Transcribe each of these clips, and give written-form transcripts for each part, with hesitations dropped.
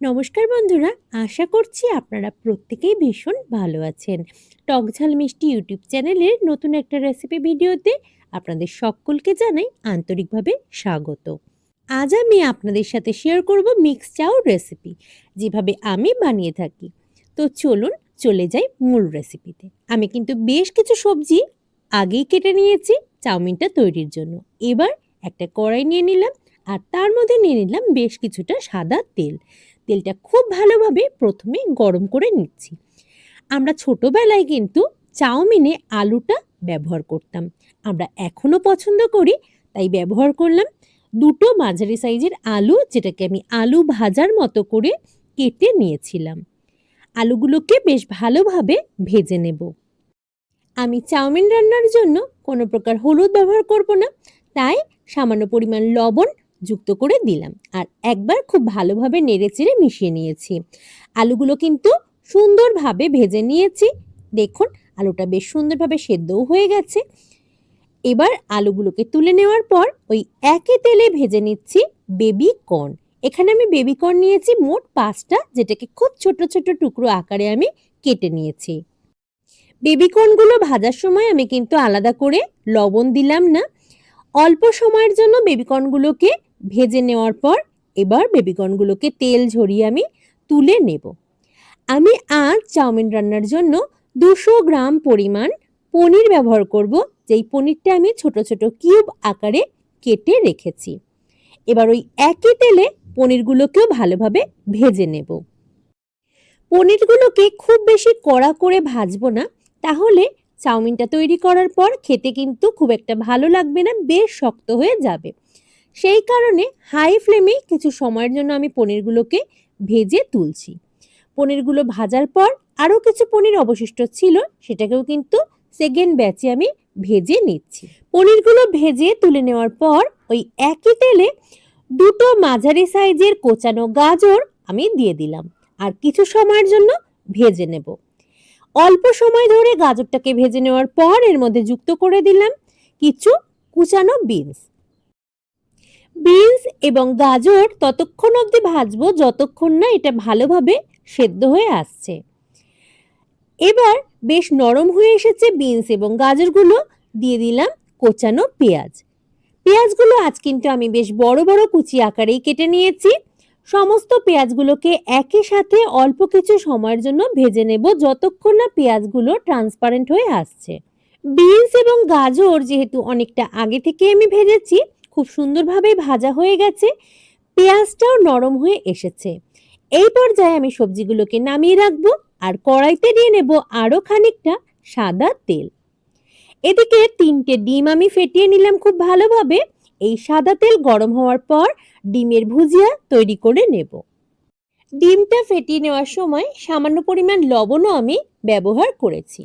নমস্কার বন্ধুরা, আশা করছি আপনারা প্রত্যেকেই ভীষণ ভালো আছেন। টকঝাল মিষ্টি ইউটিউব চ্যানেলের নতুন একটা রেসিপি ভিডিওতে আপনাদের সকলকে জানাই আন্তরিকভাবে স্বাগত। আজ আমি আপনাদের সাথে শেয়ার করব মিক্স চাউ রেসিপি, যেভাবে আমি বানিয়ে থাকি। তো চলুন চলে যাই মূল রেসিপিতে। আমি কিন্তু বেশ কিছু সবজি আগেই কেটে নিয়েছি চাউমিনটা তৈরির জন্য। এবার একটা কড়াই নিয়ে নিলাম আর তার মধ্যে নিয়ে নিলাম বেশ কিছুটা সাদা তেল। তেলটা খুব ভালোভাবে প্রথমে গরম করে নিচ্ছি। আমরা ছোটবেলায় কিন্তু চাউমিনে আলুটা ব্যবহার করতাম। আমরা এখনো পছন্দ করি, তাই ব্যবহার করলাম। দুটো মাঝারি সাইজের আলু, যেটাকে আমি আলু ভাজার মতো করে কেটে নিয়েছিলাম। আলুগুলোকে বেশ ভালোভাবে ভেজে নেব। আমি চাউমিন রান্নার জন্য কোনো প্রকার হলুদ ব্যবহার করব না, তাই সামান্য পরিমাণ লবণ যুক্ত করে দিলাম আর একবার খুব ভালোভাবে নেড়েচেড়ে মিশিয়ে নিয়েছি। আলুগুলো কিন্তু সুন্দরভাবে ভেজে নিয়েছি। দেখুন, আলুটা বেশ সুন্দরভাবে সেদ্ধও হয়ে গেছে। এবার আলুগুলোকে তুলে নেওয়ার পর ওই একই তেলে ভেজে নিচ্ছি বেবি কর্ন। এখানে আমি বেবি কর্ন নিয়েছি মোট 5টা, যেটাকে খুব ছোট ছোট টুকরো আকারে আমি কেটে নিয়েছি। বেবিকর্নগুলো ভাজার সময় আমি কিন্তু আলাদা করে লবণ দিলাম না। অল্প সময়ের জন্য বেবিকর্নগুলোকে ভেজে নেওয়ার পর এবার বেবিকর্নগুলোকে তেল ঝরিয়ে আমি তুলে নেব। আমি আজ চাউমিন রান্নার জন্য 200 গ্রাম পরিমাণ পনির ব্যবহার করব, যেই পনিরটা আমি ছোট ছোট কিউব আকারে কেটে রেখেছি। এবার ওই একই তেলে পনিরগুলোকেও ভালোভাবে ভেজে নেব। পনিরগুলোকে খুব বেশি কড়া করে ভাজবো না, তাহলে চাউমিনটা তৈরি করার পর খেতে কিন্তু খুব একটা ভালো লাগবে না, বেশ শক্ত হয়ে যাবে। সেই কারণে হাই ফ্লেমে কিছু সময়ের জন্য আমি পনিরগুলোকে ভেজে তুলছি। পনিরগুলো ভাজার পর আরও কিছু পনির অবশিষ্ট ছিল, সেটাকেও কিন্তু সেকেন্ড ব্যাচে আমি ভেজে নিচ্ছি। পনিরগুলো ভেজে তুলে নেওয়ার পর ওই একই তেলে দুটো মাঝারি সাইজের কোচানো গাজর আমি দিয়ে দিলাম আর কিছু সময়ের জন্য ভেজে নেব। অল্প সময় ধরে গাজরটাকে ভেজে নেওয়ার পর এর মধ্যে যুক্ত করে দিলাম কিছু কুচানো বিনস এবং গাজর ততক্ষণ অবধি ভাজবো যতক্ষণ না এটা ভালোভাবে সেদ্ধ হয়ে আসছে। এবার বেশ নরম হয়ে এসেছে বিনস এবং গাজরগুলো, দিয়ে দিলাম কোচানো পেঁয়াজগুলো আজ কিন্তু আমি বেশ বড় বড় কুচি আকারেই কেটে নিয়েছি। সমস্ত পেঁয়াজগুলোকে একই সাথে অল্প কিছু সময়ের জন্য ভেজে নেব, যতক্ষণ না পেঁয়াজগুলো ট্রান্সপারেন্ট হয়ে আসছে। বিনস এবং গাজর যেহেতু অনেকটা আগে থেকে আমি ভেজেছি, খুব সুন্দরভাবে ভাজা হয়ে গেছে, পেঁয়াজটাও নরম হয়ে এসেছে। এই পর্যায়ে আমি সবজিগুলোকে নামিয়ে রাখবো আর কড়াইতে দিয়ে নেব আরও খানিকটা সাদা তেল। এদিকে 3টে ডিম আমি ফেটিয়ে নিলাম খুব ভালোভাবে। এই সাদা তেল গরম হওয়ার পর ডিমের ভুজিয়া তৈরি করে নেব। ডিমটা ফেটিয়ে নেওয়ার সময় সামান্য পরিমাণ লবণও আমি ব্যবহার করেছি।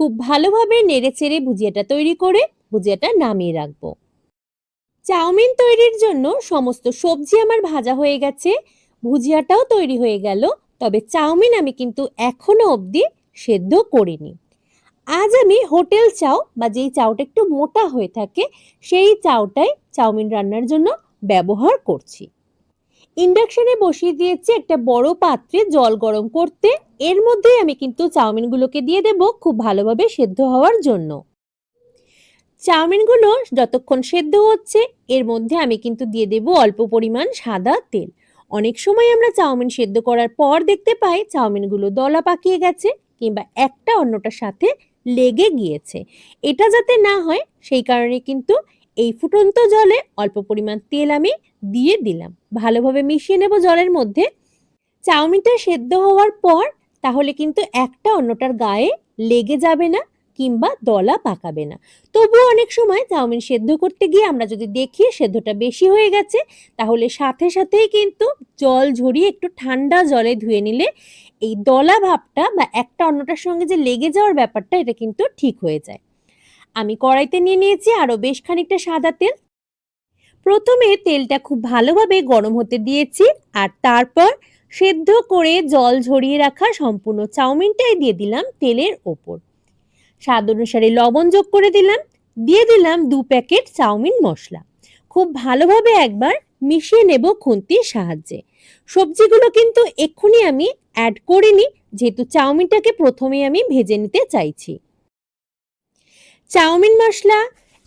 খুব ভালোভাবে নেড়েচেড়ে ভুজিয়াটা তৈরি করে ভুজিয়াটা নামিয়ে রাখবো। চাউমিন তৈরির জন্য সমস্ত সবজি আমার ভাজা হয়ে গেছে, ভুজিয়াটাও তৈরি হয়ে গেল, তবে চাউমিন আমি কিন্তু এখনো অবধি সেদ্ধ করিনি। আজ আমি হোটেল চাউ বা যেই চাউটা একটু মোটা হয়ে থাকে সেই চাউটাই চাউমিন রান্নার জন্য ব্যবহার করছি। ইন্ডাকশনে বসিয়ে দিয়েছি একটা বড় পাত্রে জল গরম করতে। এর মধ্যে আমি কিন্তু চাউমিনগুলোকে দিয়ে দেব খুব ভালোভাবে সেদ্ধ হওয়ার জন্য। চাউমিনগুলো যতক্ষণ সেদ্ধ হচ্ছে এর মধ্যে আমি কিন্তু দিয়ে দেব অল্প পরিমাণ সাদা তেল। অনেক সময় আমরা চাউমিন সেদ্ধ করার পর দেখতে পাই চাউমিনগুলো দলা পাকিয়ে গেছে কিংবা একটা অন্যটার সাথে লেগে গিয়েছে। এটা যাতে না হয় সেই কারণে কিন্তু এই ফুটন্ত জলে অল্প পরিমাণ তেল আমি দিয়ে দিলাম। ভালোভাবে মিশিয়ে নেব জলের মধ্যে। চাউমিনটা সেদ্ধ হওয়ার পর তাহলে কিন্তু একটা অন্যটার গায়ে লেগে যাবে না কিংবা দলা পাকাবে না। তবুও অনেক সময় চাউমিন সেদ্ধ করতে গিয়ে আমরা যদি দেখি সেদ্ধটা বেশি হয়ে গেছে, তাহলে সাথে সাথেই কিন্তু জল ঝরিয়ে একটু ঠান্ডা জলে ধুয়ে নিলে এই দলা ভাবটা বা একটা অন্যটার সঙ্গে যে লেগে যাওয়ার ব্যাপারটা এটা কিন্তু ঠিক হয়ে যায়। আমি কড়াইতে নিয়ে নিয়েছি আরও বেশ খানিকটা সাদা তেল। প্রথমে তেলটা খুব ভালোভাবে গরম হতে দিয়েছি আর তারপর সেদ্ধ করে জল ঝরিয়ে রাখা সম্পূর্ণ চাউমিনটাই দিয়ে দিলাম তেলের ওপর। স্বাদ অনুসারে লবণ যোগ করে দিলাম, দিয়ে দিলাম 2 প্যাকেট চাউমিন মশলা। খুব ভালোভাবে একবার মিশিয়ে নেব খুন্তির সাহায্যে। সবজিগুলো কিন্তু এক্ষুনি আমি অ্যাড করিনি, যেহেতু চাউমিনটাকে প্রথমেই আমি ভেজে নিতে চাইছি। চাউমিন মশলা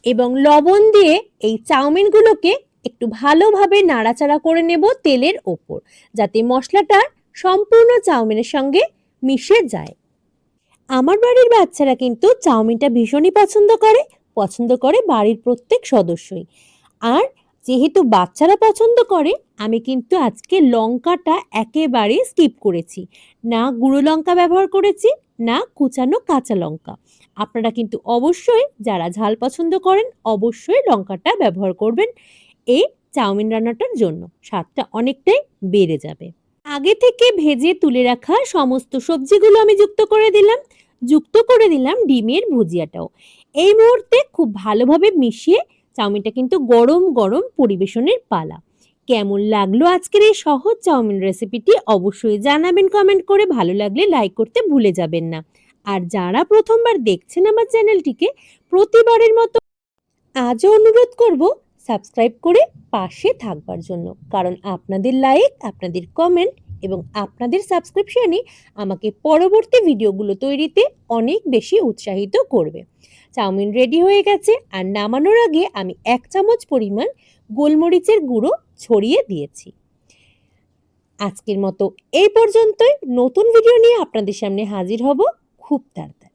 এবং লবণ দিয়ে এই চাউমিনগুলোকে একটু ভালোভাবে নাড়াচাড়া করে নেব তেলের ওপর, যাতে মশলাটা সম্পূর্ণ চাউমিনের সঙ্গে মিশে যায়। আমার বাড়ির বাচ্চারা কিন্তু চাউমিনটা ভীষণই পছন্দ করে বাড়ির প্রত্যেক সদস্যই। আর যেহেতু বাচ্চারা পছন্দ করে, আমি কিন্তু আজকে লঙ্কাটা একেবারে স্কিপ করেছি। না গুঁড়ো লঙ্কা ব্যবহার করেছি, না কুচানো কাঁচা লঙ্কা। আপনারা কিন্তু অবশ্যই যারা ঝাল পছন্দ করেন অবশ্যই লঙ্কাটা ব্যবহার করবেন এই চাউমিন রান্নাটার জন্য। স্বাদটা অনেকটাই বেড়ে যাবে। আগে থেকে ভেজে তুলে রাখা সমস্ত সবজিগুলো আমি যুক্ত করে দিলাম ডিমের ভুজিয়াটাও। এই মুহূর্তে খুব ভালোভাবে মিশিয়ে চাউমিনটা কিন্তু গরম গরম পরিবেশনের পালা। কেমন লাগলো আজকের এই সহজ চাউমিন রেসিপিটি অবশ্যই জানাবেন কমেন্ট করে। ভালো লাগলে লাইক করতে ভুলে যাবেন না। আর যারা প্রথমবার দেখছেন আমার চ্যানেলটিকে, প্রতিবারের মতো আজও অনুরোধ করব সাবস্ক্রাইব করে পাশে থাকবার জন্য, কারণ আপনাদের লাইক, আপনাদের কমেন্ট এবং আপনাদের সাবস্ক্রিপশনই আমাকে পরবর্তী ভিডিওগুলো তৈরিতে অনেক বেশি উৎসাহিত করবে। চাউমিন রেডি হয়ে গেছে, আর নামানোর আগে আমি 1 চামচ পরিমাণ গোলমরিচের গুঁড়ো ছড়িয়ে দিয়েছি। আজকের মতো এই পর্যন্তই। নতুন ভিডিও নিয়ে আপনাদের সামনে হাজির হব খুব তাড়াতাড়ি।